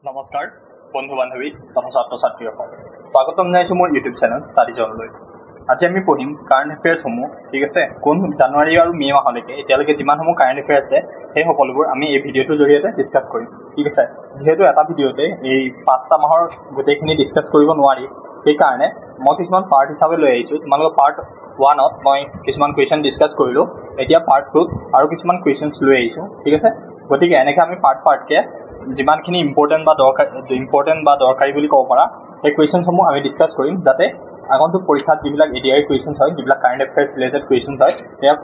নমস্কাৰ বন্ধু বান্ধৱী তথা ছাত্ৰ ছাত্ৰীসকল স্বাগতম জনাইছোঁ মোৰ ইউটিউব চেনেল ষ্টাডি জনলৈ। আজি আমি পঢ়িম কাৰেণ্ট এফেয়াৰ্ছসমূহ, ঠিক আছে। কোন জানুৱাৰী আৰু মে' মাহলৈকে এতিয়ালৈকে যিমানসমূহ কাৰেণ্ট এফেয়াৰ আছে সেই সকলোবোৰ আমি এই ভিডিঅ'টোৰ জৰিয়তে ডিছকাছ কৰিম, ঠিক আছে। যিহেতু এটা ভিডিঅ'তে এই 5টা মাহৰ গোটেইখিনি ডিছকাছ কৰিব নোৱাৰি, সেইকাৰণে মই কিছুমান পাৰ্ট হিচাপে লৈ আহিছোঁ। তোমালোকৰ পাৰ্ট 1ত মই কিছুমান কুৱেশ্যন ডিছকাছ কৰিলোঁ, এতিয়া পাৰ্ট 2ত আৰু কিছুমান কুৱেশ্যনছ লৈ আহিছোঁ, ঠিক আছে। গতিকে এনেকৈ আমি পাৰ্টকৈ যিমানখিনি ইম্পৰ্টেণ্ট বা দৰকাৰী বুলি ক'ব পাৰা সেই কুৱেশ্যনসমূহ আমি ডিছকাছ কৰিম, যাতে আগন্তুক পৰীক্ষাত যিবিলাক এডিআই কুৱেশ্যনছ হয়, যিবিলাক কাৰেণ্ট এফেয়াৰ্ছ ৰিলেটেড কুৱেশ্যনছ হয়,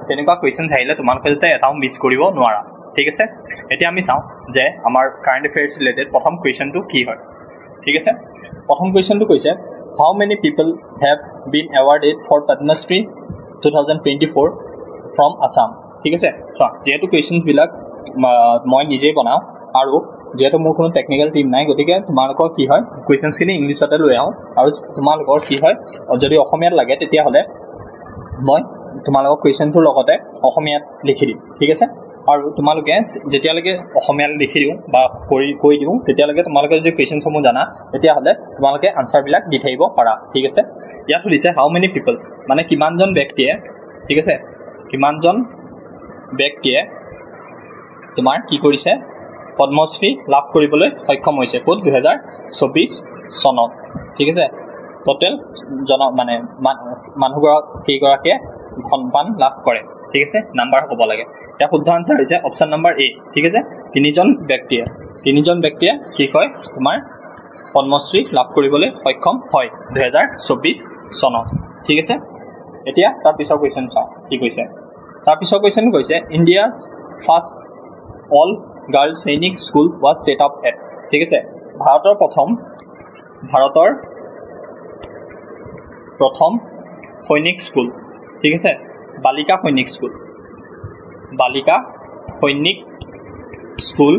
তেনেকুৱা কুৱেশ্যনছ আহিলে তোমালোকে যাতে এটাও মিছ কৰিব নোৱাৰা, ঠিক আছে। এতিয়া আমি চাওঁ যে আমাৰ কাৰেণ্ট এফেয়াৰ্ছ ৰিলেটেড প্ৰথম কুৱেশ্যনটো কি হয়, ঠিক আছে। প্ৰথম কুৱেশ্যনটো কৈছে, how many people have been awarded for Padmashri 2024 from Assam, ঠিক আছে। চোৱা, যিহেতু কুৱেশ্যনছবিলাক মই নিজেই বনাওঁ আৰু যিহেতু মোৰ কোনো টেকনিকেল টিম নাই, গতিকে তোমালোকৰ কি হয় কুৱেশ্যনছখিনি ইংলিছতে লৈ আহোঁ, আৰু তোমালোকৰ কি হয় যদি অসমীয়াত লাগে তেতিয়াহ'লে মই তোমালোকৰ কুৱেশ্যনটোৰ লগতে অসমীয়াত লিখি দিম, ঠিক আছে। আৰু তোমালোকে যেতিয়ালৈকে অসমীয়াত লিখি দিওঁ বা কৈ দিওঁ, তেতিয়ালৈকে তোমালোকে যদি কুৱেশ্যনসমূহ জানা তেতিয়াহ'লে তোমালোকে আনচাৰবিলাক দি থাকিব পাৰা, ঠিক আছে। ইয়াত সুধিছে হাউ মেনি পিপল, মানে কিমানজন ব্যক্তিয়ে, ঠিক আছে, কিমানজন ব্যক্তিয়ে তোমাৰ কি কৰিছে পদ্মশ্ৰী লাভ কৰিবলৈ সক্ষম হৈছে ক'ত 2024 চনত, ঠিক আছে। টোটেল কেইগৰাকীয়ে সন্মান লাভ কৰে, ঠিক আছে, নাম্বাৰ ক'ব লাগে। ইয়াৰ শুদ্ধ আনচাৰ হৈছে অপশ্যন নম্বৰ এ, ঠিক আছে। তিনিজন ব্যক্তিয়ে কি কয় তোমাৰ পদ্মশ্ৰী লাভ কৰিবলৈ সক্ষম হয় 2024 চনত, ঠিক আছে। এতিয়া তাৰ পিছৰ কুৱেশ্যন চাওঁ কি কৈছে। তাৰ পিছৰ কুৱেশ্যনটো কৈছে, India's first all girls Sainik school was set up at, ঠিক আছে। ভাৰতৰ প্ৰথম সৈনিক স্কুল, ঠিক আছে, বালিকা সৈনিক স্কুল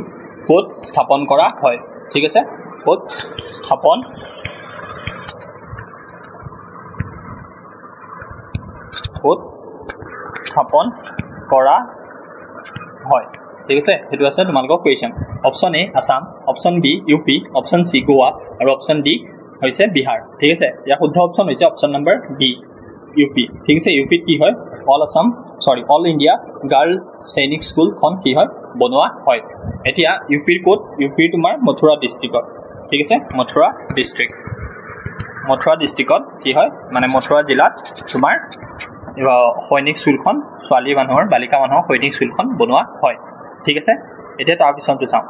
ক'ত স্থাপন কৰা হয়, ঠিক আছে, ক'ত স্থাপন কৰা হয়, ঠিক আছে। সেইটো আছে তোমালোকৰ question. Option A Assam, option B U P, option C Goa আৰু অপশ্যন ডি হৈছে বিহাৰ, ঠিক আছে। ইয়াৰ শুদ্ধ অপশ্যন হৈছে option number B U P, ঠিক আছে। ইউ পিত কি হয় অল ইণ্ডিয়া গাৰ্ল সৈনিক স্কুলখন কি হয় বনোৱা হয়। এতিয়া ইউ পিৰ ক'ত, ইউ পিৰ তোমাৰ মথুৰা ডিষ্ট্ৰিক্টত, ঠিক আছে, মথুৰা ডিষ্ট্ৰিক্টত কি হয় মানে মথুৰা জিলাত তোমাৰ সৈনিক স্কুলখন বালিকা মানুহৰ সৈনিক স্কুলখন বনোৱা হয়, ঠিক আছে। এতিয়া তাৰপিছতো চাওঁ,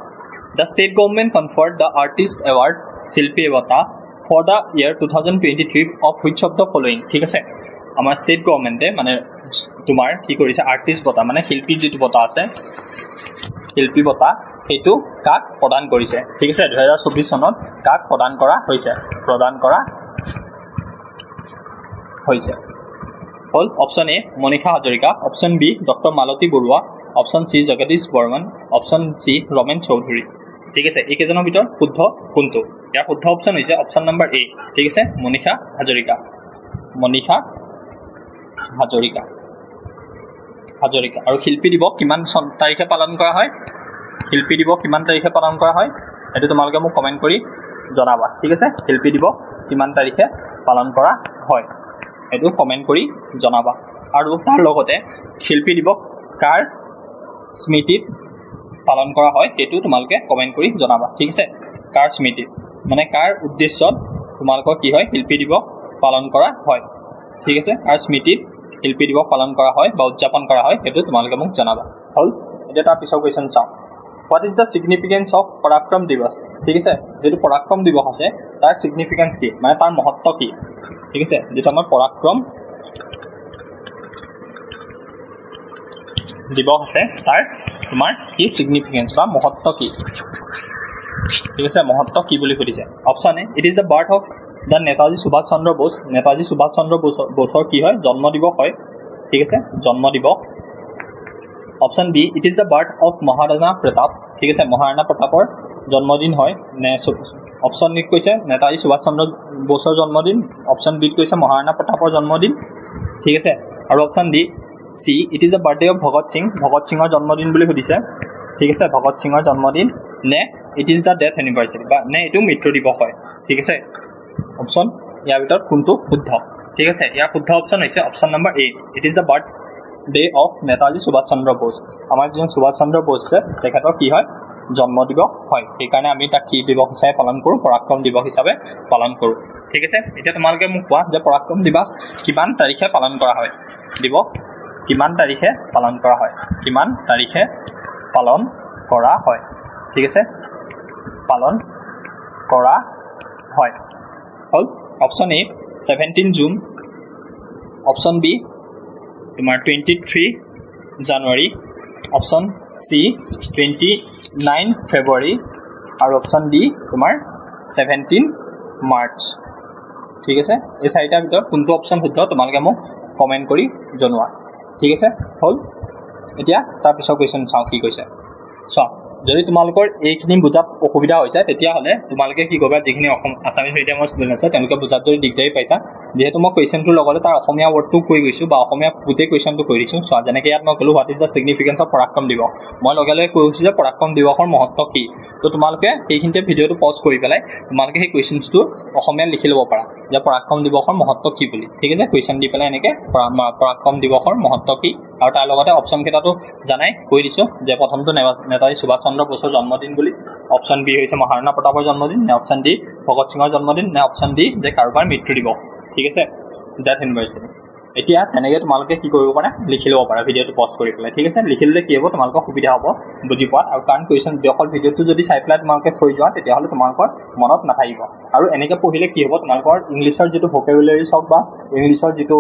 the state government conferred the artist award Shilpi Bota for the year 2023 of which of the following, ঠিক আছে। আমাৰ ষ্টেট গভৰ্ণমেণ্টে মানে তোমাৰ কি কৰিছে আৰ্টিষ্ট বঁটা, মানে শিল্পী যিটো বঁটা আছে, শিল্পী বঁটা সেইটো কাক প্ৰদান কৰিছে, ঠিক আছে। 2024 চনত কাক প্ৰদান কৰা হৈছে হ'ল option A Manisha Hazarika, option B doctor Malati Barua, option C Jagadish Barman, option C Ramen Choudhury, ঠিক আছে। এইকেইজনৰ ভিতৰত শুদ্ধ কোনটো? ইয়াৰ শুদ্ধ অপশ্যন হৈছে অপশ্যন নম্বৰ এ, ঠিক আছে, মনীষা হাজৰিকা। আৰু শিল্পী দিৱস কিমান তাৰিখে পালন কৰা হয় সেইটো তোমালোকে মোক কমেণ্ট কৰি জনাবা, ঠিক আছে। শিল্পী দিৱস কিমান তাৰিখে পালন কৰা হয় সেইটো কমেণ্ট কৰি জনাবা। আৰু তাৰ লগতে শিল্পী দিৱস কাৰ স্মৃতিত পালন কৰা হয় সেইটো তোমালোকে কমেণ্ট কৰি জনাবা, ঠিক আছে। কাৰ স্মৃতিত মানে কাৰ উদ্দেশ্যত তোমালোকৰ কি হয় শিল্পী দিৱস পালন কৰা হয়, ঠিক আছে। কাৰ স্মৃতিত শিল্পী দিৱস পালন কৰা হয় বা উদযাপন কৰা হয় সেইটো তোমালোকে মোক জনাবা। হ'ল, এতিয়া তাৰ পিছৰ কুৱেশ্যন চাওঁ। What is the significance of Parakram Diwas, ঠিক আছে। যিটো পৰাক্ৰম দিৱস আছে তাৰ ছিগনিফিকেঞ্চ কি, মানে তাৰ মহত্ব কি, ঠিক আছে। যিটো আমাৰ পৰাক্ৰম দিৱস আছে তাৰ তোমাৰ কি ছিগনিফিকেঞ্চ বা মহত্ব কি, ঠিক আছে। মহত্ব কি বুলি সুধিছে। Option A it is the birth of the Netaji Subhash Chandra Bose, Netaji Subhash Chandra বোসৰ কি হয় জন্ম দিৱস হয়, ঠিক আছে, জন্ম দিৱস। Option B it is the birth of Maharana Pratap, ঠিক আছে, মহাৰাণা প্ৰতাপৰ জন্মদিন হয় নে। অপশ্যন ডিত কৈছে নেতাজী সুভাষ চন্দ্ৰ বোসৰ জন্মদিন, অপশ্যন বিত কৈছে মহাৰাণা প্ৰতাপৰ জন্মদিন, ঠিক আছে। আৰু option D C it is the birthday of Bhagat সিঙৰ জন্মদিন বুলি সুধিছে, ঠিক আছে, ভগত সিঙৰ জন্মদিন নে it is the death anniversary বা নে এইটো মৃত্যু দিৱস হয় ঠিক আছে অপশ্যন ইয়াৰ ভিতৰত কোনটো শুদ্ধ ঠিক আছে ইয়াৰ শুদ্ধ অপশ্যন হৈছে option number A it is the birthday of Netaji Subhash Chandra Bose আমাৰ যিজন সুভাষ চন্দ্ৰ বোস আছে তেখেতৰ কি হয় জন্ম দিৱস হয় সেইকাৰণে আমি তাক কি দিৱস হিচাপে পালন কৰোঁ পৰাক্ৰম দিৱস হিচাপে পালন কৰোঁ ঠিক আছে এতিয়া তোমালোকে মোক কোৱা যে পৰাক্ৰম দিৱস কিমান তাৰিখে পালন কৰা হয় দিৱস কিমান তাৰিখে পালন কৰা হয় কিমান তাৰিখে পালন কৰা হয় ঠিক আছে পালন কৰা হয় হল option A 17 June option B তোমাৰ 23 জানুৱাৰী অপশ্যন সি 29 ফেব্ৰুৱাৰী আৰু অপশ্যন ডি তোমাৰ 17 মাৰ্চ ঠিক আছে এই চাৰিটাৰ ভিতৰত কোনটো অপশ্যন শুদ্ধ তোমালোকে মোক কমেণ্ট কৰি জনোৱা ঠিক আছে হল এতিয়া তাৰ পিছৰ কুৱেশ্যন চাওঁ কি কৈছে চোৱা যদি তোমালোকৰ এইখিনি বুজাত অসুবিধা হৈছে তেতিয়াহ'লে তোমালোকে কি কৰিবা যিখিনি আছামিজ মিডিয়ামৰ ষ্টুডেণ্ট আছে তেওঁলোকে বুজাত যদি দিগদাৰী পাইছা যিহেতু মই কুৱেশ্যনটোৰ লগতে তাৰ অসমীয়া ৱৰ্ডটো কৈ গৈছোঁ বা অসমীয়া গোটেই কুৱেশ্যনটো কৈ দিছোঁ চোৱা যেনেকৈ ইয়াত মই ক'লোঁ what is the significance of Parakram Diwas মই লগে লগে কৈছোঁ যে পৰাক্ৰম দিৱসৰ মহত্ব কি তো তোমালোকে সেইখিনিতে ভিডিঅ'টো পজ কৰি পেলাই তোমালোকে সেই কুৱেশ্যনটো অসমীয়াত লিখি ল'ব পাৰা যে পৰাক্ৰম দিৱসৰ মহত্ব কি বুলি ঠিক আছে কুৱেশ্যন দি পেলাই এনেকৈ পৰাক্ৰম দিৱসৰ মহত্ব কি আৰু তাৰ লগতে অপশ্যন কেইটাটো জানাই কৈ দিছোঁ যে প্ৰথমটো নেতাজী সুভাষ চন্দ্ৰ বোসৰ জন্মদিন বুলি অপশ্যন বি হৈছে মহাৰাণা প্ৰতাপৰ জন্মদিন নে অপশ্যন ডি ভগত সিঙৰ জন্মদিন নে অপশ্যন ডি যে কাৰোবাৰ মৃত্যু দিৱস ঠিক আছে ডেথ এনিভাৰ্চাৰী এতিয়া তেনেকৈ তোমালোকে কি কৰিব পাৰা লিখি ল'ব পাৰা ভিডিঅ'টো পজ কৰি পেলাই ঠিক আছে লিখি ল'লে কি হ'ব তোমালোকৰ সুবিধা হ'ব বুজি পোৱাত আৰু কাৰণ কুৱেশ্যন অকল ভিডিঅ'টো যদি চাই পেলাই তোমালোকে থৈ যোৱা তেতিয়াহ'লে তোমালোকৰ মনত নাথাকিব আৰু এনেকৈ পঢ়িলে কি হ'ব তোমালোকৰ ইংলিছৰ যিটো ভকেবুলাৰিজ হওক বা ইংলিছৰ যিটো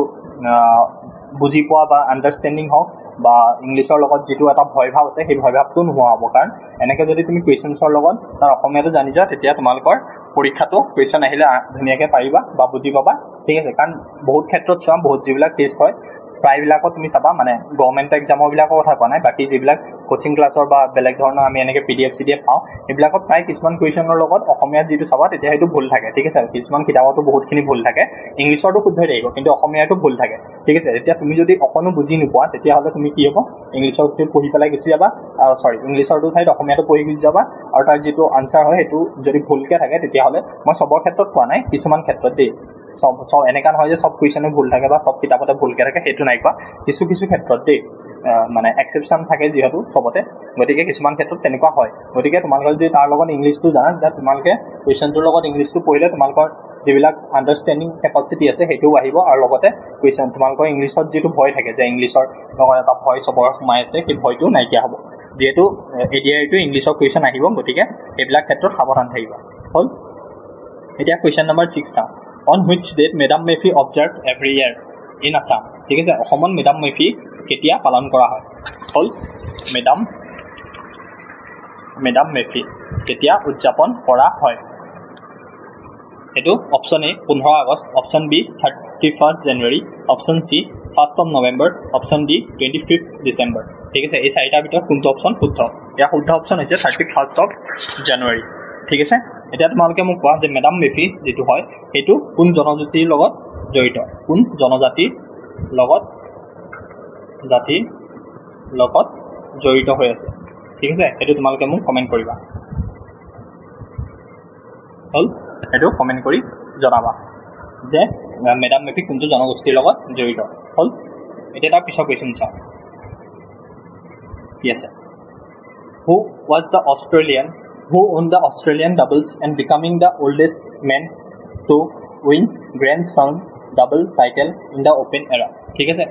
বুজি পোৱা বা আণ্ডাৰষ্টেণ্ডিং হওক বা ইংলিছৰ লগত যিটো এটা ভয় ভাৱ আছে সেই ভয় ভাৱটো নোহোৱা হ'ব কাৰণ এনেকৈ যদি তুমি কুৱেশ্যনছৰ লগত তাৰ অসমীয়াটো জানি যোৱা তেতিয়া তোমালোকৰ পৰীক্ষাটো কুৱেশ্যন আহিলে ধুনীয়াকৈ পাৰিবা বা বুজি পাবা ঠিক আছে কাৰণ বহুত ক্ষেত্ৰত চোৱা বহুত যিবিলাক টেষ্ট হয় প্ৰায়বিলাকত তুমি চাবা মানে গভৰ্ণমেণ্ট এক্সামৰবিলাকৰ কথা কোৱা নাই বাকী যিবিলাক কোচিং ক্লাছৰ বা বেলেগ ধৰণৰ আমি এনেকৈ PDF পাওঁ সেইবিলাকত প্ৰায় কিছুমান কুৱেশ্যনৰ লগত অসমীয়াত যিটো চাবা তেতিয়া সেইটো ভুল থাকে ঠিক আছে কিছুমান কিতাপতো বহুতখিনি ভুল থাকে ইংলিছৰটো শুদ্ধই থাকিব কিন্তু অসমীয়াটো ভুল থাকে ঠিক আছে এতিয়া তুমি যদি অকণো বুজি নোপোৱা তেতিয়াহ'লে তুমি কি হ'ব ইংলিছৰটো পঢ়ি পেলাই গুচি যাবা ইংলিছৰটো ঠাইত অসমীয়াটো পঢ়ি গুচি যাবা আৰু তাৰ যিটো আনচাৰ হয় সেইটো যদি ভুলকৈ থাকে তেতিয়াহ'লে মই চবৰ ক্ষেত্ৰত কোৱা নাই কিছুমান ক্ষেত্ৰত দেই সব এনেকা নহয় যে সব কুৱেশ্যনে ভুল থাকে বা সব কিতাপতে ভুলকৈ থাকে সেইটো নাই কোৱা কিছু ক্ষেত্ৰত দেই মানে এক্সেপশ্যন থাকে যিহেতু চবতে গতিকে কিছুমান ক্ষেত্ৰত তেনেকুৱা হয় গতিকে তোমালোকে যদি তাৰ লগত ইংলিছটো জানা তেতিয়া তোমালোকে কুৱেশ্যনটোৰ লগত ইংলিছটো পঢ়িলে তোমালোকৰ যিবিলাক আণ্ডাৰষ্টেণ্ডিং কেপাচিটি আছে সেইটোও আহিব আৰু লগতে কুৱেশ্যন তোমালোকৰ ইংলিছত যিটো ভয় থাকে যে ইংলিছৰ লগত এটা ভয় চবৰ সোমাই আছে সেই ভয়টো নাইকিয়া হ'ব যিহেতু এডিআৰটো ইংলিছৰ কুৱেশ্যন আহিব গতিকে সেইবিলাক ক্ষেত্ৰত সাৱধান থাকিবা হ'ল এতিয়া কুৱেশ্যন নম্বৰ 6 চাওঁ on which date Madam Mefi observed every year in Assam ঠিক আছে অসমত মেডাম মেফি কেতিয়া পালন কৰা হয় হ'ল মেডাম মেফি কেতিয়া উদযাপন কৰা হয় এইটো option A 15 August option B 31 January option C 1 November option D 25 December ঠিক আছে এই চাৰিটাৰ ভিতৰত কোনটো অপশ্যন শুদ্ধ ইয়াৰ শুদ্ধ অপশ্যন হৈছে 31 জানুৱাৰী ঠিক আছে এতিয়া তোমালোকে মোক কোৱা যে মেডাম মেফি যেটো হয় সেইটো কোন জনজাতিৰ লগত জড়িত কোন জনজাতিৰ লগত জড়িত হৈ আছে ঠিক আছে সেইটো তোমালোকে মোক কমেণ্ট কৰিবা হল সেইটো কমেণ্ট কৰি জনাবা যে মেডাম মেফি কোনটো জনগোষ্ঠীৰ লগত জড়িত হল এতিয়া তাৰ পিছৰ কুৱেশ্যন চাওঁ কি আছে who won the Australian doubles and becoming the oldest man to win Grand Slam double title in the Open era ঠিক আছে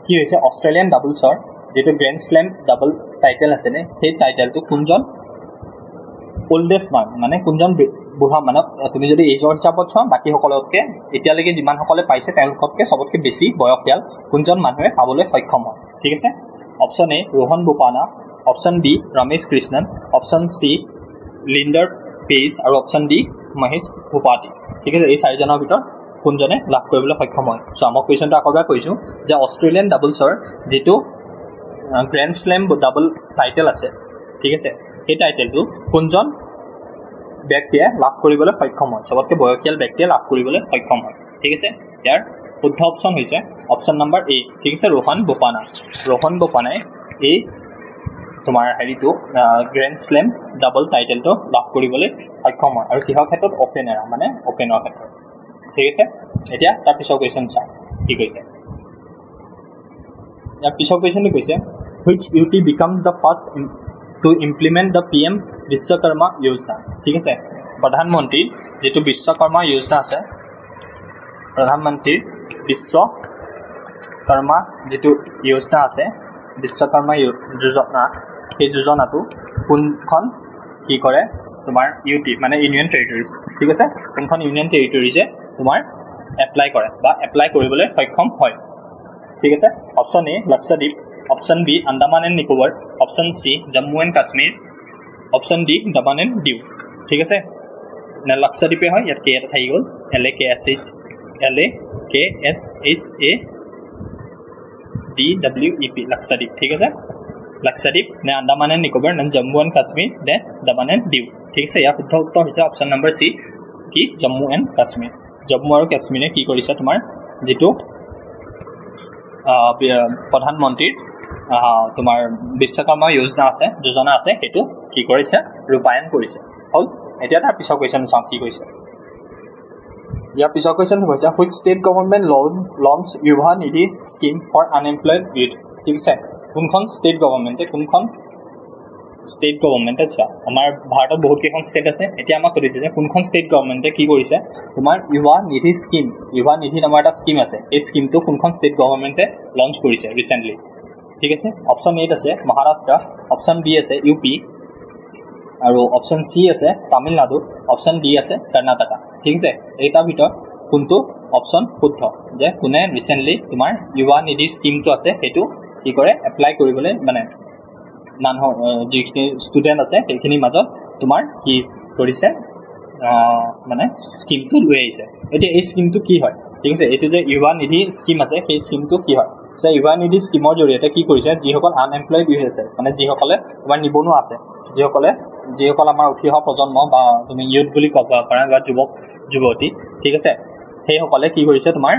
কি হৈছে অষ্ট্ৰেলিয়ান ডাবলছৰ যেটো গ্ৰেণ্ড স্লেম ডাবল টাইটেল আছে নে সেই টাইটেলটো কোনজন ওল্ডেষ্ট মান মানে কোনজন বুঢ়া মানে তুমি যদি এজৰ হিচাপত চোৱা বাকি সকলতকে এতিয়ালৈকে যিমান সকলে পাইছে তেওঁলোকতকে সবতকে বেছি বয়সীয়াল কোনজন মানুহে পাবলৈ সক্ষম হয় ঠিক আছে option A Rohan Bopanna option B Ramesh Krishnan option C Leander Paes আৰু অপশ্যন ডি মহেশ ভূপাতি ঠিক আছে এই চাৰিজনৰ ভিতৰত কোনজনে লাভ কৰিবলৈ সক্ষম হয় সো মই কুৱেশ্যনটো আকৌ এবাৰ কৈছোঁ যে অষ্ট্ৰেলিয়ান ডাবলছৰ যেটো গ্ৰেণ্ড স্লেম ডাবল টাইটেল আছে ঠিক আছে এই টাইটেলটো কোনজন ব্যক্তিয়ে লাভ কৰিবলৈ সক্ষম হয় সবতকৈ বয়সীয়াল ব্যক্তিয়ে লাভ কৰিবলৈ সক্ষম হয় ঠিক আছে ইয়াৰ শুদ্ধ অপশ্যন হৈছে অপশ্যন নম্বৰ এ ঠিক আছে ৰোহন বোপানাই এই তোমাৰ হেৰিটো গ্ৰেণ্ড স্লেম ডাবল টাইটেলটো লাভ কৰিবলৈ সক্ষম হয় আৰু কিহৰ ক্ষেত্ৰত অপেনাৰ মানে অপেনৰ ক্ষেত্ৰত ঠিক আছে এতিয়া তাৰ পিছৰ কোৱেশ্চন চাওঁ কি কৈছে ইয়াৰ পিছৰ কোৱেশ্চনটো কৈছে which UT becomes the first to implement the PM Vishwakarma যোজনা ঠিক আছে প্ৰধানমন্ত্ৰী যেটো বিশ্বকৰ্মা যোজনা আছে প্ৰধানমন্ত্ৰীৰ বিশ্বকৰ্মা যেটো যোজনা আছে বিশ্বকৰ্মা যোজনা এই যোজনাটো কোনখন কি কৰে তোমাৰ UT মানে ইউনিয়ন টেৰিটৰিজ ঠিক আছে কোনখন ইউনিয়ন টেৰিটৰিজে তোমাৰ এপ্লাই কৰে বা এপ্লাই কৰিবলৈ সক্ষম হয় ঠিক আছে option A Lakshadweep option B Andaman and Nicobar option C Jammu and Kashmir option D Daman and Diu ঠিক আছে না লক্ষদ্বীপে হয় ইয়াত কে এটা থাকি গ'ল LAKSHADWEP লক্ষদ্বীপ ঠিক আছে লক্ষদ্বীপ নে আন্দামান এণ্ড নিকোবৰ নে জম্মু এণ্ড কাশ্মীৰ নে দমন এণ্ড দিউ ঠিক আছে ইয়াৰ শুদ্ধ উত্তৰ হৈছে অপচন নম্বৰ সি কি জম্মু এণ্ড কাশ্মীৰ জম্মু আৰু কাশ্মীৰে কি কৰিছে তোমাৰ যেটো প্ৰধানমন্ত্ৰীৰ তোমাৰ বিশ্বকৰ্মা যোজনা আছে হেতু কি কৰিছে ৰূপায়ণ কৰিছে হল এতিয়া তাৰ পিছৰ কোৱেশ্চন চাওঁ কি কৈছে ইয়াৰ পিছৰ কোৱেশ্চন হৈছে which state government launch Yuva Nidhi scheme for unemployed youth ঠিক আছে কোনখন ষ্টেট গভৰ্ণমেণ্টে চোৱা আমাৰ ভাৰতত বহুত কেইখন ষ্টেট আছে এতিয়া আমাক সুধিছে যে কোনখন ষ্টেট গভৰ্ণমেণ্টে কি কৰিছে তোমাৰ Yuva Nidhi scheme Yuva Nidhi নামৰ এটা স্কিম আছে এই স্কিমটো কোনখন ষ্টেট গভৰ্ণমেণ্টে লঞ্চ কৰিছে ৰিসেন্টলি ঠিক আছে অপচন এ আছে মহাৰাষ্ট্ৰ অপচন বি আছে ইউপি আৰু অপচন সি আছে তামিলনাডু অপচন ডি আছে কৰ্ণাটকা ঠিক আছে এইটা ভিতৰত কোনটো অপচন শুদ্ধ যে কোনে ৰিসেন্টলি তোমাৰ Yuva Nidhi স্কিমটো আছে হেতু কি কৰে এপ্লাই কৰিবলৈ মানে মানুহ যিখিনি ষ্টুডেন্ট আছে সেইখিনি মাজত তোমাৰ কি কৰিছে মানে স্কিমটো লৈ আহিছে এতিয়া এই স্কিমটো কি হয় ঠিক আছে এটো যে Yuva Nidhi স্কিম আছে সেই স্কিমটো কি হয় যে Yuva Nidhi স্কিমৰ জৰিয়তে কি কৰিছে যিসকল আনএমপ্লয়েড ইউথ আছে মানে যিসকলে তোমাৰ নিবনুৱা আছে যিসকল আমাৰ উঠি অহা প্ৰজন্ম বা তুমি ইউথ বুলি ক'ব পাৰা বা যুৱক যুৱতী ঠিক আছে সেইসকলে কি কৰিছে তোমাৰ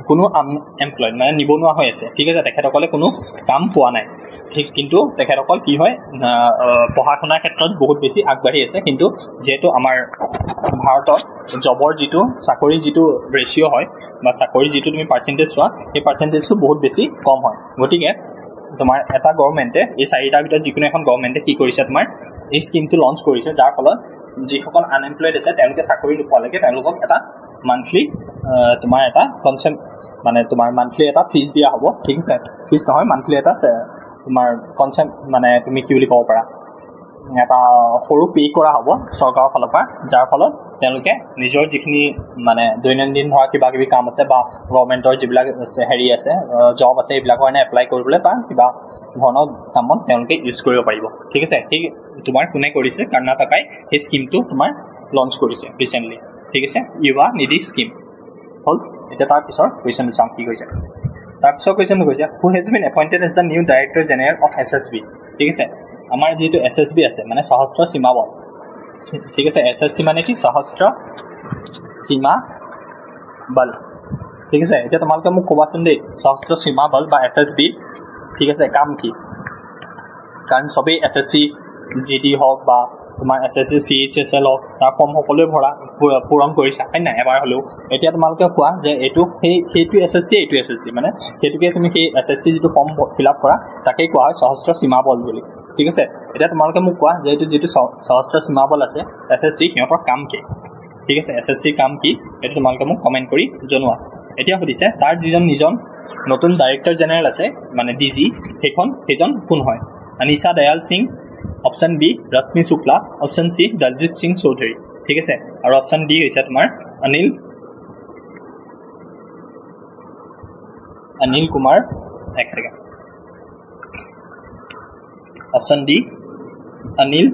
কোনো আনএমপ্লয়েড মানে নিবনুৱা হৈ আছে ঠিক আছে তেখেতসকলে কোনো কাম পোৱা নাই ঠিক কিন্তু তেখেতসকল কি হয় পঢ়া শুনাৰ ক্ষেত্ৰত বহুত বেছি আগবাঢ়ি আছে কিন্তু যেটো আমাৰ ভাৰতত জবৰ যিটো চাকৰি যিটো ৰেশিও হয় বা চাকৰি যিটো তুমি পাৰ্সেন্টেজ চোৱা এই পাৰ্সেন্টেজটো বহুত বেছি কম হয় গতিকে তোমাৰ এটা গভৰ্ণমেণ্টে এই চাৰিটাৰ ভিতৰত যিকোনো এখন গভৰ্ণমেণ্টে কি কৰিছে তোমাৰ এই স্কিমটো লঞ্চ কৰিছে যাৰ ফলত যিসকল আনএমপ্লয়েড আছে তেওঁলোকে চাকৰি নোপোৱালৈকে তেওঁলোকক এটা মান্থলি তোমাৰ এটা কনসেপ্ট মানে তোমাৰ মান্থলি এটা ফিজ দিয়া হ'ব ঠিক আছে ফিজ নহয় মান্থলি এটা তোমাৰ কনসেপ্ট মানে তুমি কি বুলি ক'ব পাৰা এটা সৰু পে কৰা হ'ব চৰকাৰৰ ফালৰ পৰা যাৰ ফলত তেওঁলোকে নিজৰ যিখিনি মানে দৈনন্দিন ধৰা কিবা কিবি কাম আছে বা গভৰ্ণমেণ্টৰ যিবিলাক হেৰি আছে জব আছে এইবিলাকৰ কাৰণে এপ্লাই কৰিবলৈ বা কিবা ধৰণৰ কামত তেওঁলোকে ইউজ কৰিব পাৰিব ঠিক আছে সেই তোমাৰ কোনে কৰিছে কৰ্ণাটকাই এই স্কিমটো তোমাৰ লঞ্চ কৰিছে ৰিসেন্টলি ঠিক আছে Yuva Nidhi স্কিম হল এটা তাৰ পিছৰ কোৱেশ্চনটো চাওঁ কি কৈছে তাৰ পিছৰ কোৱেশ্চনটো কৈছে who has been appointed as the new director general of SSB ঠিক আছে আমাৰ যেটো SSB আছে মানে সশস্ত্ৰ সীমা বল ঠিক আছে SSB মানে কি সশস্ত্ৰ সীমা বল ঠিক আছে এটা তোমালোকে মোক ক'বাচোন দেই সশস্ত্ৰ সীমা বল বা SSB ঠিক আছে কাম কি কাৰণ সবে SSC GD হওক বা তোমাৰ SSC CHSL হওক তাৰ ফৰ্ম সকলোৱে পূৰণ কৰিছা হয় না এবাৰ হলেও এতিয়া তোমালোকে কোৱা যে এটো সেইটো SSC এইটো SSC মানে হেতুকে তুমি সেই SSC যেটো ফৰ্ম ফিল আপ কৰা তাকেই কোৱা হয় সশস্ত্ৰ সীমা বল বুলি ঠিক আছে এটা তোমালোকে মোক কোৱা যে এটো যেটো সশস্ত্ৰ সীমা বল আছে SSC সিহঁতৰ কাম কি ঠিক আছে SSC কাম কি এটো তোমালোকে মোক কমেন্ট কৰি জনোৱা এতিয়া সুধিছে তাৰ যিজন নতুন ডাইৰেক্টৰ জেনেৰেল আছে মানে DG সেইজন কোন হয় অনিশা দয়াল সিং অপশন বি ৰশ্মি শুক্লা অপশন সি দলজিৎ সিং চৌধুৰী ঠিক আছে আৰু অপশন ডি হৈছে তোমাৰ অনিল কুমাৰ এক second option D Anil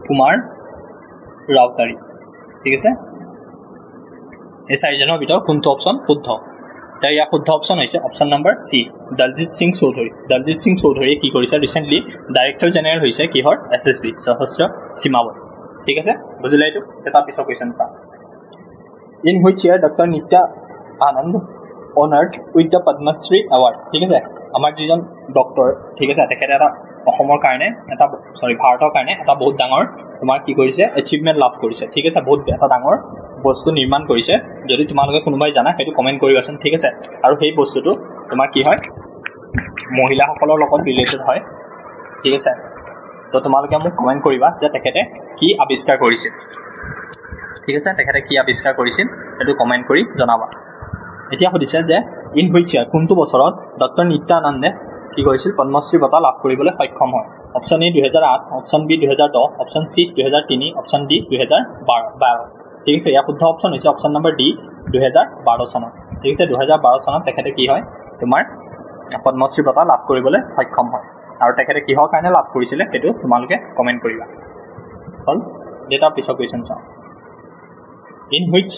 Kumar Rautari ঠিক আছে এই চাৰিজনৰ ভিতৰত কোনটো অপশন শুদ্ধ তাৰ ইয়াৰ শুদ্ধ অপশন হৈছে অপশন নম্বৰ সি দলজিৎ সিং চৌধুৰী কি কৰিছে ৰিসেন্টলি ডাইৰেক্টৰ জেনেৰেল হৈছে কিহৰ SSB সশস্ত্ৰ সীমা বল ঠিক আছে বুজিলা এইটো এটা পিছৰ কোৱেশ্চন চা in which year doctor Nitya Anand honored with the Padma Shri award ঠিক আছে আমাৰ যিজন ডক্টৰ ঠিক আছে তেখেতে এটা অসমৰ কাৰণে এটা ভাৰতৰ কাৰণে এটা বহুত ডাঙৰ তোমাৰ কি কৰিছে এচিভমেণ্ট লাভ কৰিছে ঠিক আছে বহুত এটা ডাঙৰ বস্তু নিৰ্মাণ কৰিছে যদি তোমালোকে কোনোবাই জানা সেইটো কমেণ্ট কৰিবাচোন ঠিক আছে আৰু সেই বস্তুটো তোমাৰ কি হয় মহিলাসকলৰ লগত ৰিলেটেড হয় ঠিক আছে তো তোমালোকে মোক কমেণ্ট কৰিবা যে তেখেতে কি আৱিষ্কাৰ কৰিছিল ঠিক আছে তেখেতে কি আৱিষ্কাৰ কৰিছিল সেইটো কমেণ্ট কৰি জনাবা এতিয়া সুধিছে যে ইন হুইচ ইয়াৰ কোনটো বছৰত ডক্টৰ নিত্যানন্দে কি কৰিছিল পদ্মশ্ৰী বঁটা লাভ কৰিবলৈ সক্ষম হয় option A 2008 option B 2010 option C 2003 option D 2012 ঠিক আছে ইয়াৰ শুদ্ধ অপশ্যন হৈছে অপশ্যন নম্বৰ ডি 2012 চনত ঠিক আছে 2012 চনত তেখেতে কি হয় তোমাৰ পদ্মশ্ৰী বঁটা লাভ কৰিবলৈ সক্ষম হয় আৰু তেখেতে কিহৰ কাৰণে লাভ কৰিছিলে সেইটো তোমালোকে কমেণ্ট কৰিবা হল ডেটাৰ পিছৰ কুৱেশ্যন চাওঁ in which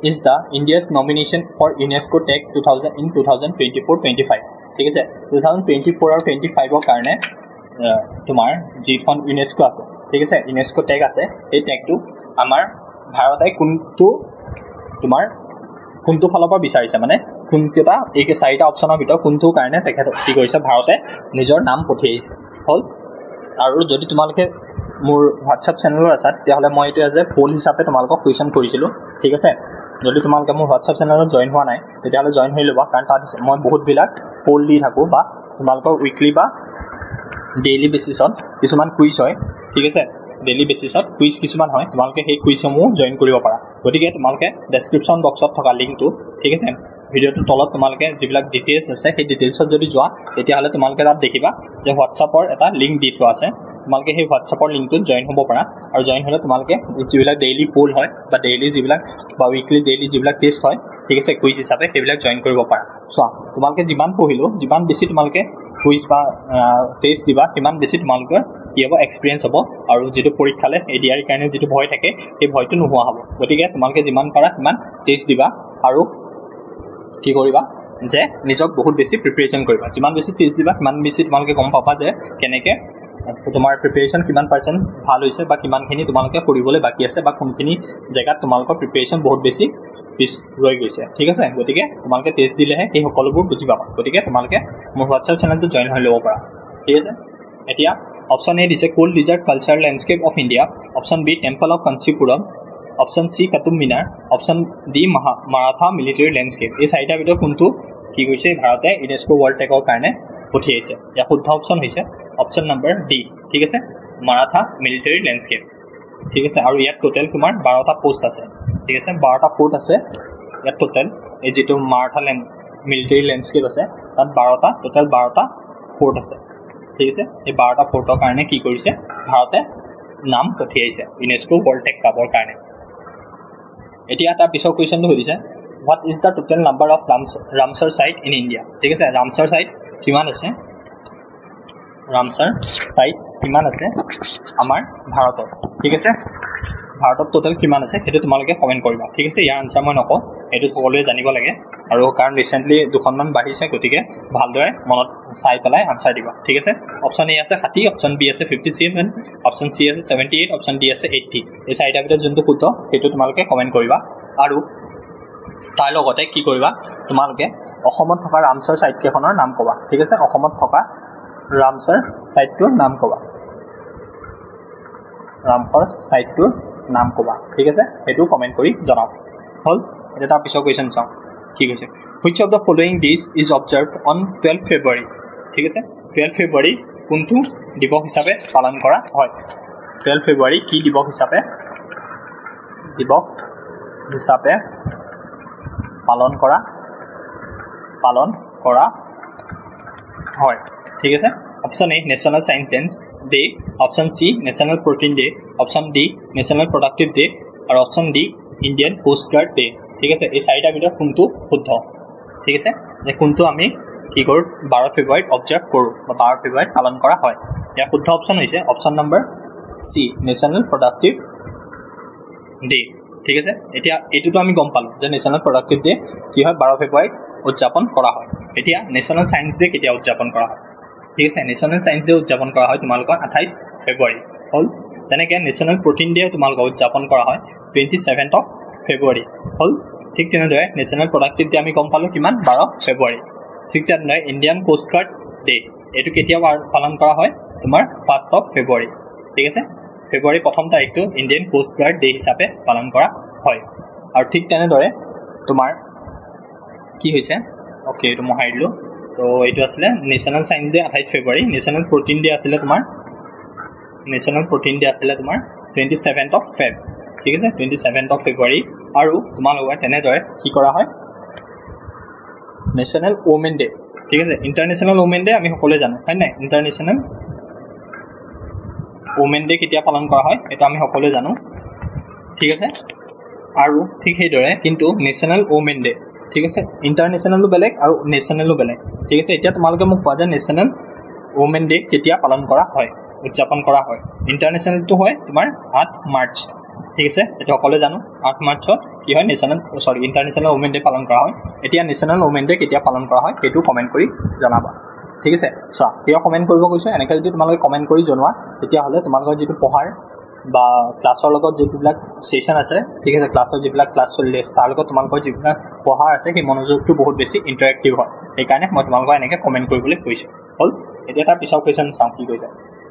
is the India's nomination for UNESCO Tech 2000 in 2024-25 ঠিক আছে 2024 আৰু 25 ৰ কাৰণে তোমাৰ যিখন UNESCO আছে ঠিক আছে UNESCO Tech আছে এই টেগটো আমাৰ ভাৰতে কোনটো ফালৰ পৰা বিচাৰিছে মানে কোনটা এই চাৰিটা অপচনৰ ভিতৰত কোনটো কাৰণে তেখেতে কি কৰিছে ভাৰতে নিজৰ নাম পঠিয়াইছে হল আৰু যদি তোমালোকে মোৰ হোৱাটছআপ চেনেলৰ আছে তেতিয়াহ'লে মই এইটো এজ এ পোল হিচাপে তোমালোকক কুৱেশ্যন কৰিছিলোঁ ঠিক আছে যদি তোমালোকে মোৰ হোৱাটছআপ চেনেলত জইন হোৱা নাই তেতিয়াহ'লে জইন হৈ ল'বা কাৰণ তাত মই বহুতবিলাক পোল দি থাকোঁ বা তোমালোকৰ উইকলি বা ডেইলি বেচিছত কিছুমান কুইজ হয় ঠিক আছে ডেইলি বেচিছত কুইজ কিছুমান হয় তোমালোকে সেই কুইজসমূহ জইন কৰিব পাৰা গতিকে তোমালোকে ডেছক্ৰিপশ্যন বক্সত থকা লিংকটো ঠিক আছে ভিডিঅ'টোৰ তলত তোমালোকে যিবিলাক ডিটেইলছ আছে সেই ডিটেইলছত যদি যোৱা তেতিয়াহ'লে তোমালোকে তাত দেখিবা যে হোৱাটছআপৰ এটা লিংক দি থোৱা আছে তোমালোকে সেই হোৱাটছআপৰ লিংকটোত জইন হ'ব পাৰা আৰু জইন হ'লে তোমালোকে যিবিলাক ডেইলি পোল হয় বা ডেইলি যিবিলাক বা উইকলি ডেইলি যিবিলাক টেষ্ট হয় ঠিক আছে কুইজ হিচাপে সেইবিলাক জইন কৰিব পাৰা চোৱা তোমালোকে যিমান পঢ়িলোঁ যিমান বেছি তোমালোকে কুইজ বা টেষ্ট দিবা সিমান বেছি তোমালোকৰ কি হ'ব এক্সপিৰিয়েঞ্চ হ'ব আৰু যিটো পৰীক্ষালে এডিআৰ কাৰণে যিটো ভয় থাকে সেই ভয়টো নোহোৱা হ'ব গতিকে তোমালোকে যিমান পাৰা সিমান টেষ্ট দিবা আৰু কি কৰিবা যে নিজক বহুত বেছি প্ৰিপাৰেশ্যন কৰিবা যিমান বেছি টেষ্ট দিবা সিমান বেছি তোমালোকে গম পাবা যে কেনেকৈ তোমাৰ প্ৰিপাৰেশ্যন কিমান পাৰ্চেণ্ট ভাল হৈছে বা কিমানখিনি তোমালোকে কৰিবলৈ বাকী আছে বা কোনখিনি জেগাত তোমালোকৰ প্ৰিপাৰেশ্যন বহুত বেছি পিছ ৰৈ গৈছে ঠিক আছে গতিকে তোমালোকে টেষ্ট দিলেহে এই সকলোবোৰ বুজি পাবা গতিকে তোমালোকে মোৰ হোৱাটছআপ চেনেলটো জইন হৈ ল'ব পাৰা ঠিক আছে এতিয়া অপশ্যন এ দিছে cold desert culture landscape of India option B temple of Kanchipuram option C Qutub Minar option D Maratha military landscape এই চাৰিটাৰ ভিতৰত কোনটো কি কৈছে ভাৰতে ইউনেস্কো ৱৰ্ল্ড টেকৰ কাৰণে পঠিয়াইছে ইয়াৰ শুদ্ধ অপশ্যন হৈছে অপশ্যন নম্বৰ ডি ঠিক আছে মাৰাঠা মিলিটাৰী লেণ্ডস্কেপ ঠিক আছে আৰু ইয়াত টোটেল তোমাৰ 12টা পোষ্ট আছে ঠিক আছে 12টা ফৰ্ট আছে ইয়াত টোটেল এই যিটো মাৰাঠা মিলিটাৰী লেণ্ডস্কেপ আছে তাত 12টা ফৰ্ট আছে ঠিক আছে এই 12টা ফৰ্টৰ কাৰণে কি কৰিছে ভাৰতে নাম পঠিয়াইছে ইউনেস্কো ৱৰ্ল্ড টেক ক্লাবৰ কাৰণে এতিয়া তাৰ পিছৰ কুৱেশ্যনটো সুধিছে what is the total number of Ramsar site in India ঠিক আছে ৰামছাৰ ছাইট কিমান আছে ৰামছাৰ ছাইট কিমান আছে আমাৰ ভাৰতত ঠিক আছে ভাৰতত টোটেল কিমান আছে সেইটো তোমালোকে কমেণ্ট কৰিবা ঠিক আছে ইয়াৰ আনচাৰ মই নকওঁ এইটো সকলোৱে জানিব লাগে আৰু কাৰণ ৰিচেণ্টলি দুখনমান বাঢ়িছে গতিকে ভালদৰে মনত চাই পেলাই আনচাৰ দিবা ঠিক আছে অপশ্যন এ আছে 60 অপশ্যন বি আছে 57 অপশ্যন চি আছে 78 অপশ্যন ডি আছে 80 এই চাৰিটাৰ ভিতৰত যোনটো শুদ্ধ সেইটো তোমালোকে কমেণ্ট কৰিবা আৰু তাৰ লগতে কি কৰিবা তোমালোকে অসমত থকা ৰামছাৰ ছাইট কেইখনৰ নাম ক'বা ঠিক আছে অসমত থকা ৰামছাৰ ছাইটটোৰ নাম ক'বা ৰামছাৰ ছাইটটোৰ নাম ক'বা ঠিক আছে সেইটো কমেণ্ট কৰি জনাওক হ'ল এতিয়া তাৰ পিছৰ কুৱেশ্যন চাওঁ ঠিক আছে which of the following days is observed on 12 ফেব্ৰুৱাৰী ঠিক আছে 12 ফেব্ৰুৱাৰী কোনটো দিৱস হিচাপে পালন কৰা হয় 12 ফেব্ৰুৱাৰী কি দিৱস হিচাপে পালন কৰা হয় ঠিক আছে option A national science day option C national protein day option D national productive day আৰু option D Indian coast guard day ঠিক আছে এই চাৰিটাৰ ভিতৰত কোনটো শুদ্ধ ঠিক আছে যে কোনটো আমি কি কৰোঁ 12 ফেব্ৰুৱাৰীত অবজাৰ্ভ কৰোঁ বা 12 ফেব্ৰুৱাৰীত পালন কৰা হয় ইয়াৰ শুদ্ধ অপশ্যন হৈছে option number C national productive day ঠিক আছে এতিয়া এইটোতো আমি গম পালোঁ যে নেশ্যনেল প্ৰডাক্টিভ ডে কি হয় 12 ফেব্ৰুৱাৰীত উদযাপন কৰা হয় এতিয়া নেশ্যনেল ছায়েন্স ডে কেতিয়া উদযাপন কৰা হয় ঠিক আছে নেশ্যনেল ছায়েন্স ডে উদযাপন কৰা হয় তোমালোকৰ 28 ফেব্ৰুৱাৰী হ'ল তেনেকৈ নেশ্যনেল প্ৰটিন ডে তোমালোকৰ উদযাপন কৰা হয় 27 ফেব্ৰুৱাৰী হ'ল ঠিক তেনেদৰে নেশ্যনেল প্ৰডাক্টিভ ডে আমি গম পালোঁ কিমান 12 ফেব্ৰুৱাৰী ঠিক তেনেদৰে ইণ্ডিয়ান কোষ্ট গাৰ্ড ডে এইটো কেতিয়া পালন কৰা হয় তোমাৰ 1st of February ঠিক আছে ফেব্ৰুৱাৰী প্ৰথম তাৰিখটো ইণ্ডিয়ান কোষ্ট গাৰ্ড ডে হিচাপে পালন কৰা হয় আৰু ঠিক তেনেদৰে তোমাৰ কি হৈছে ওকে এইটো মই হাৰিলো তো এইটো আছিলে নেশ্যনেল সায়েন্স ডে 28 ফেব্ৰুৱাৰী নেশ্যনেল প্ৰটিন ডে আছিলে তোমাৰ 27th of Feb ঠিক আছে 27th of February আৰু তোমালোকৰ তেনেদৰে কি কৰা হয় নেশ্যনেল ওমেন ডে ঠিক আছে ইন্টাৰনেশ্যনেল ওমেন ডে আমি সকলোৱে জানো হয় নাই ইন্টাৰনেশ্যনেল ওমেন ডে কেতিয়া পালন কৰা হয় এটা আমি সকলোৱে জানো ঠিক আছে আৰু ঠিক সেইদৰে কিন্তু নেশ্যনেল ওমেন ডে ঠিক আছে ইন্টাৰনেশ্যনেলো বেলেগ আৰু নেশ্যনেলো বেলেগ ঠিক আছে এতিয়া তোমালোকে মোক কোৱা যে নেশ্যনেল ওমেন ডে কেতিয়া পালন কৰা হয় উদযাপন কৰা হয় ইন্টাৰনেশ্যনেলটো হয় তোমাৰ 8 মাৰ্চ ঠিক আছে এটা সকলোৱে জানো 8 মাৰ্চত কি হয় ইন্টাৰনেশ্যনেল ওমেন ডে পালন কৰা হয় এতিয়া নেশ্যনেল ওমেন ডে কেতিয়া পালন কৰা হয় সেইটো কমেন্ট কৰি জনাবা ঠিক আছে চোৱা কিয় কমেন্ট কৰিব কৈছো এনেকৈ যদি তোমালোকে কমেন্ট কৰি জনোৱা তেতিয়া হলে তোমালোকৰ যেটো পঢ়াৰ বা ক্লাছৰ লগত যেবিলাক সেশন আছে ঠিক আছে ক্লাছৰ যেবিলাক ক্লাছ চলি আছে তাৰ লগত তোমালোকৰ যেবিলাক পঢ়াৰ আছে সেই মনোযোগটো বহুত বেছি ইন্টাৰেক্টিভ হয় এই কাৰণে মই তোমালোকক এনেকৈ কমেন্ট কৰিবলৈ কৈছো হল এতিয়া তাৰ পিছৰ কোৱেশ্চন চাও কি কৈছে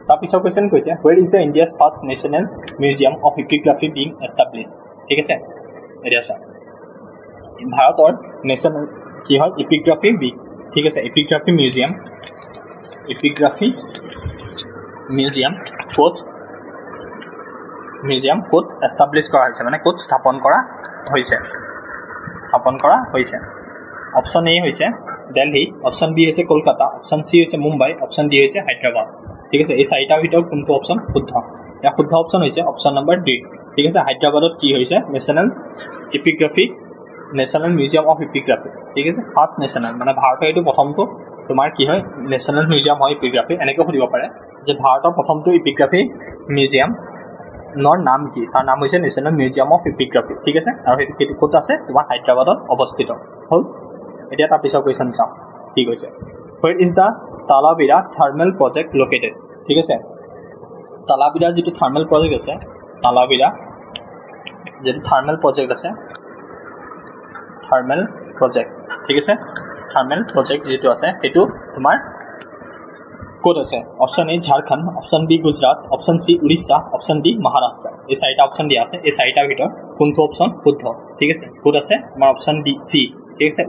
তাৰ পিছৰ কোৱেশ্চন কৈছে where is the India's first national museum of epigraphy being established ঠিক আছে এতিয়া চাও ভাৰতৰ নেশ্যনেল কি হয় এপিগ্ৰাফি ঠিক আছে এপিগ্ৰাফি মিউজিয়াম কোড এস্টাবলিশ কৰা হৈছে মানে কোড স্থাপন কৰা হৈছে অপচন এ হৈছে দিল্লী অপচন বি হৈছে কলকাতা অপচন সি হৈছে মুম্বাই অপচন ডি হৈছে হায়দৰাবাদ ঠিক আছে এই চাৰিটাৰ ভিতৰত কোনটো অপচন শুদ্ধ ইয়াৰ শুদ্ধ অপচন হৈছে অপচন নম্বৰ ডি ঠিক আছে হায়দৰাবাদত কি হৈছে নেশ্যনেল মিউজিয়াম অফ এপিগ্ৰাফি ঠিক আছে ফাৰ্স্ট নেশ্যনেল মানে ভাৰতৰ এইটো প্ৰথমটো তোমাৰ কি হয় নেশ্যনেল মিউজিয়াম হয় এপিগ্ৰাফি এনেকৈ সুধিব পাৰে যে ভাৰতৰ প্ৰথমটো এপিগ্ৰাফি মিউজিয়াম নৰ নাম কি তাৰ নাম হৈছে নেশ্যনেল মিউজিয়াম অফ এপিগ্ৰাফি ঠিক আছে আৰু সেইটো ক'ত আছে তোমাৰ হায়দৰাবাদত অৱস্থিত হল এতিয়া তাৰ পিছৰ কোৱেশ্চন চাও কি কৈছে where is the Talabira thermal project located ঠিক আছে Talabira যেটো thermal project আছে Talabira যেটো thermal project আছে thermal project ঠিক আছে thermal project যেটো আছে হেতু তোমাৰ কোড আছে option A Jharkhand option B Gujarat option C Orissa option D Maharashtra এই চাৰিটা অপশন দিয়া আছে এই চাৰিটাৰ ভিতৰত কোনটো অপশন শুদ্ধ ঠিক আছে কোড আছে তোমাৰ অপশন ডি সি ঠিক আছে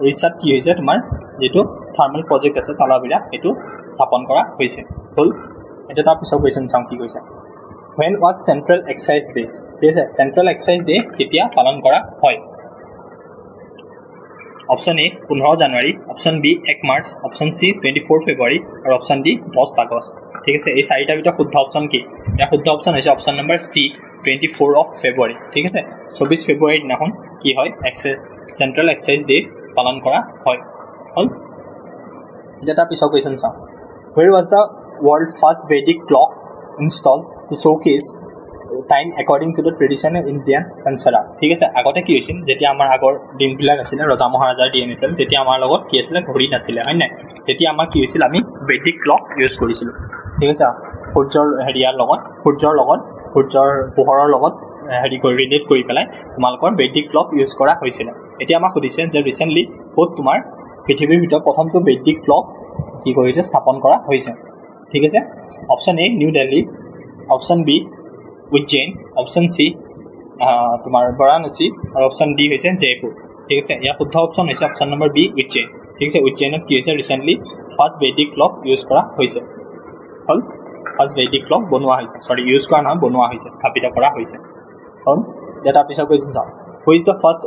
উৰিষ্যাত কি হৈছে তোমাৰ যেটো থাৰ্মেল প্ৰজেক্ট আছে তালাবিৰা এটো স্থাপন কৰা হৈছে হল এটা তাৰ পিছৰ কোৱেশ্চন চাও কি কৈছে when was central exercise day ঠিক আছে central exercise day কেতিয়া পালন কৰা হয় option A 15 January option B 1 March option C 24 February আৰু অপশন ডি 10 আগষ্ট ঠিক আছে এই চাৰিটাৰ ভিতৰত শুদ্ধ অপশন কি ইয়াৰ শুদ্ধ অপশন হৈছে অপশন নম্বৰ সি 24 of ফেব্ৰুৱাৰী ঠিক আছে 24 ফেব্ৰুৱাৰীৰ দিনাখন কি হয় সেন্ট্ৰাল এক্সাৰসাইজ ডে পালন কৰা হয় হল এটা তাৰ পিছৰ কোৱেশ্চন চাও where was the world first Vedic clock installed to showcase time according to the traditional Indian culture ঠিক আছে আগতে কি হৈছিল যেতিয়া আমাৰ আগৰ দিনবিলাক আছিল ৰজা মহাৰাজাৰ দিন আছিল তেতিয়া আমাৰ লগত কি আছিল ঘড়ী নাছিল হয় না তেতিয়া আমাৰ কি হৈছিল আমি Vedic clock ইউজ কৰিছিল ঠিক আছে সূৰ্যৰ হেৰিয়াৰ লগত সূৰ্যৰ পোহৰৰ লগত হেৰি কৰি ৰিলেট কৰি পেলাই তোমালোকৰ Vedic clock ইউজ কৰা হৈছিল এতিয়া আমাক সুধিছে যে ৰিসেন্টলি ক'ত তোমাৰ পৃথিৱীৰ ভিতৰত প্ৰথমটো Vedic clock কি কৰিছে স্থাপন কৰা হৈছে ঠিক আছে option A new Delhi option B Ujjain option C তোমাৰ বাৰাণসী আৰু অপশন ডি হৈছে জয়পুৰ ঠিক আছে ইয়াৰ শুদ্ধ অপশন হৈছে অপশন নম্বৰ বি উজ্জয়ন ঠিক আছে উজ্জয়নত কি হৈছে recently first Vedic clock use কৰা হৈছে হল ফাৰ্স্ট Vedic clock বনোৱা হৈছে ইউজ কৰা নহয় বনোৱা হৈছে স্থাপিত কৰা হৈছে হল এটা পিছৰ কোৱেশ্চন চাও who is the first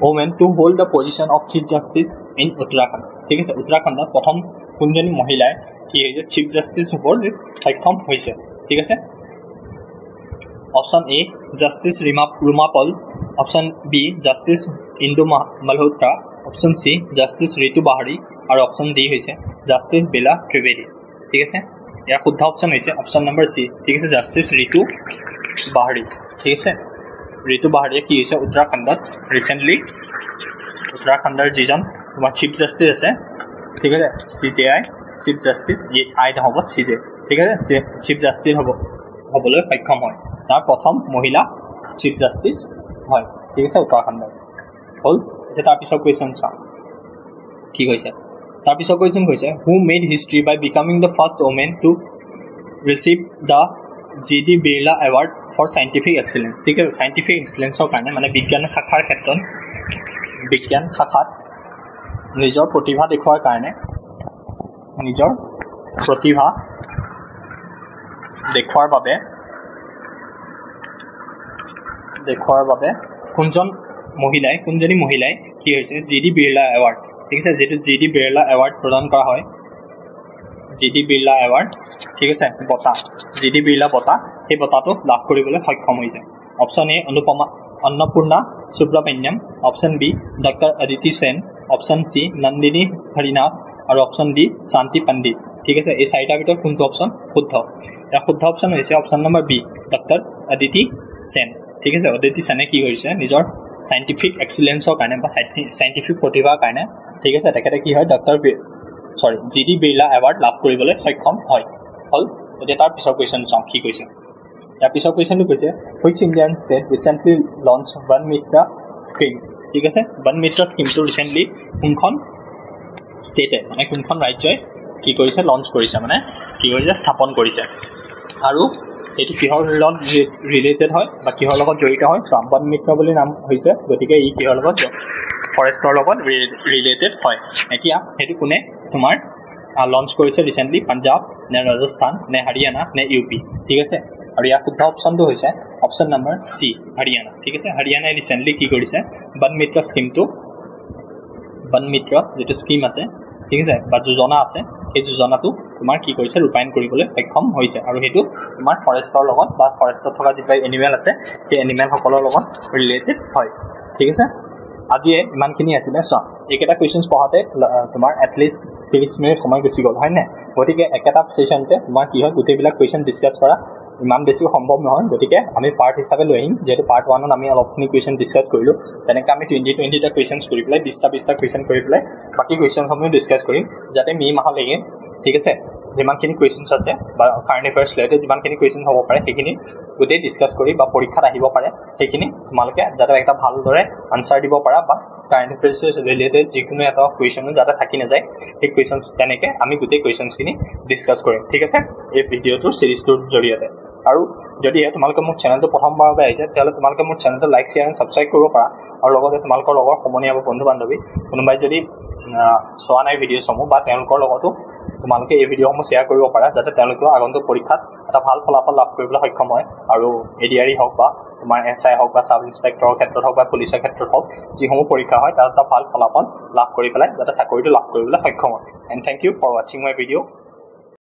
woman to hold the position of chief justice in Uttarakhand ঠিক আছে উত্তৰাখণ্ডত প্ৰথম কোনজনী মহিলাই কি হৈছে চিফ জাস্টিস হ'বলৈ সক্ষম হৈছে ঠিক আছে option A justice Ruma Pal option B justice Indu Malhotra option C justice Ritu Bahri আৰু অপশন ডি হৈছে জাস্টিস বেলা ত্ৰিবেদী ঠিক আছে ইয়াৰ শুদ্ধ অপশন হৈছে অপশন নম্বৰ সি ঠিক আছে জাস্টিস ঋতু বাহাৰী ঠিক আছে ঋতু বাহাৰীয়ে কি হৈছে উত্তৰাখণ্ডত ৰিসেন্টলি উত্তৰাখণ্ডৰ যিজন তোমাৰ চিফ জাস্টিস আছে ঠিক আছে CJI চিফ জাস্টিস আই হ'ব CJ ঠিক আছে চিফ জাস্টিস হ'বলৈ সক্ষম হয় তাৰ প্ৰথম মহিলা চিফ জাস্টিস হয় ঠিক আছে উত্তৰাখণ্ডৰ হল এটা তাৰ পিছৰ কোৱেশ্চন চাও কি কৈছে তাৰ পিছত কোৱেশ্চন কৈছে who made history by becoming the first women to receive the GD Birla Award for Scientific Excellence ঠিক আছে সাইন্টিফিক এক্সেলেন্সৰ কাৰণে মানে বিজ্ঞান শাখাৰ ক্ষেত্ৰত বিজ্ঞান শাখাত নিজৰ প্ৰতিভা দেখুৱাৰ কাৰণে নিজৰ প্ৰতিভা দেখুৱাৰ বাবে কোনজনী মহিলাই কি হৈছে GD Birla Award ঠিক আছে যেটো GD Birla Award প্ৰদান কৰা হয় GD Birla Award ঠিক আছে বঁটা GD Birla বঁটা এই বঁটাটো লাভ কৰিবলৈ সক্ষম হৈছে option A Anupama Annapurna Subramaniam option B doctor Aditi Sen option C Nandini Harinath আৰু অপচন ডি শান্তি পণ্ডিত ঠিক আছে এই চাৰিটাৰ ভিতৰত কোনটো অপচন শুদ্ধ এটা শুদ্ধ অপচন হৈছে option number B doctor Aditi Sen ঠিক আছে অদিতি সেনে কি কৰিছে নিজৰ সাইন্টিফিক এক্সেলেন্সৰ কাৰণে বা সাইন্টিফিক প্ৰতিভাৰ কাৰণে ঠিক আছে তেখেতে কি হয় GD Birla Award লাভ কৰিবলৈ সক্ষম হয় হল এতিয়া তাৰ পিছৰ কোৱেশ্চন চাওঁ কি কৈছে ইয়াৰ পিছৰ কোৱেশ্চনটো কৈছে which Indian state recently launched One Mitra scheme ঠিক আছে One Mitra scheme টো ৰিসেন্টলি কোনখন ষ্টেটে মানে কোনখন ৰাজ্যই কি কৰিছে লঞ্চ কৰিছে মানে কি কৰিছে স্থাপন কৰিছে আৰু এটি কিহৰ লগত ৰিলেটেড হয় বা কিহৰ লগত জড়িত হয় One Mitra বুলি নাম হৈছে গতিকে ই কিহৰ লগত ফৰেষ্টৰ লগত ৰিলেটেড হয় এতিয়া হেতু কোনে তোমাৰ লঞ্চ কৰিছে ৰিসেন্টলি পাঞ্জাব নে ৰাজস্থান নে হাৰিয়ানা নে ইউপি ঠিক আছে আৰু ইয়াৰ শুদ্ধ অপচনটো হৈছে অপচন নম্বৰ সি হাৰিয়ানা ঠিক আছে হাৰিয়ানাই ৰিসেন্টলি কি কৰিছে One Mitra স্কিমটো One Mitra যেটো স্কিম আছে ঠিক আছে বা যোজনা আছে এই যোজনাটো তোমাৰ কি কৰিছে ৰূপায়ণ কৰিবলৈ সক্ষম হৈছে আৰু হেতু তোমাৰ ফৰেষ্টৰ লগত বা ফৰেষ্টত থকা যিবিলাক এনিমেল আছে সেই এনিমেল সকলৰ লগত ৰিলেটেড হয় ঠিক আছে আজি ইমানখিনি আছিলে সো একেটা কোৱেশ্চনছ পঢ়াতে তোমাৰ এটলিষ্ট 30 মিনিট সময় গুচি গল হয় না গতিকে একেটা সেশনতে তোমাৰ কি হয় গোটেইবিলাক কোৱেশ্চন ডিসকাস কৰা ইমান বেছি সম্ভৱ নহয় গতিকে আমি পাৰ্ট হিচাপে লৈ আহিম যেটো পাৰ্ট 1 ত আমি অলপখিনি কোৱেশ্চন ডিসকাস কৰিলো তেনেকৈ আমি 20 টা কোৱেশ্চনছ কৰি পেলাই 20 টা কোৱেশ্চন কৰি পেলাই বাকি কোৱেশ্চনসমূহ ডিসকাস কৰিম যাতে মে মাহলৈকে ঠিক আছে যিমানখিনি কোৱেশ্চনছ আছে বা কাৰেন্ট এফেয়াৰ্স ৰিলেটেড যিমানখিনি কোৱেশ্চন হ'ব পাৰে সেইখিনি গোটেই ডিসকাস কৰি বা পৰীক্ষাত আহিব পাৰে সেইখিনি তোমালোকে যাতে একটা ভালদৰে আনসাৰ দিব পাৰা বা কাৰেন্ট এফেয়াৰ্স ৰিলেটেড যিকোনো এটা কোৱেশ্চন যাতে থাকি না যায় এই কোৱেশ্চনছ তেনেকৈ আমি গোটেই কোৱেশ্চনছখিনি ডিসকাস কৰিম ঠিক আছে এই ভিডিওটোৰ সিৰিজটোৰ জৰিয়তে আৰু যদি তোমালোকে মোৰ চেনেলটো প্ৰথমবাৰৰ বাবে আহিছে তেতিয়াহ'লে তোমালোকে মোৰ চেনেলটো লাইক শেয়াৰ আৰু সাবস্ক্ৰাইব কৰিব পাৰা আৰু লগতে তোমালোকৰ লগৰ সমনীয়া বা বন্ধু বান্ধৱী কোনোবাই যদি চোৱা নাই ভিডিঅ'সমূহ বা তেওঁলোকৰ লগতো তোমালোকে এই ভিডিঅ'সমূহ শেয়াৰ কৰিব পাৰা যাতে তেওঁলোকে আগন্তুক পৰীক্ষাত এটা ভাল ফলাফল লাভ কৰিবলৈ সক্ষম হয় আৰু এডিআৰই হওক বা তোমাৰ এসআই হওক বা সাব ইন্সপেক্টৰৰ ক্ষেত্ৰত হওক বা পুলিচৰ ক্ষেত্ৰত হওক যিসমূহ পৰীক্ষা হয় তাৰ এটা ভাল ফলাফল লাভ কৰি পেলাই যাতে চাকৰিটো লাভ কৰিবলৈ সক্ষম হয় and thank you for watching my video'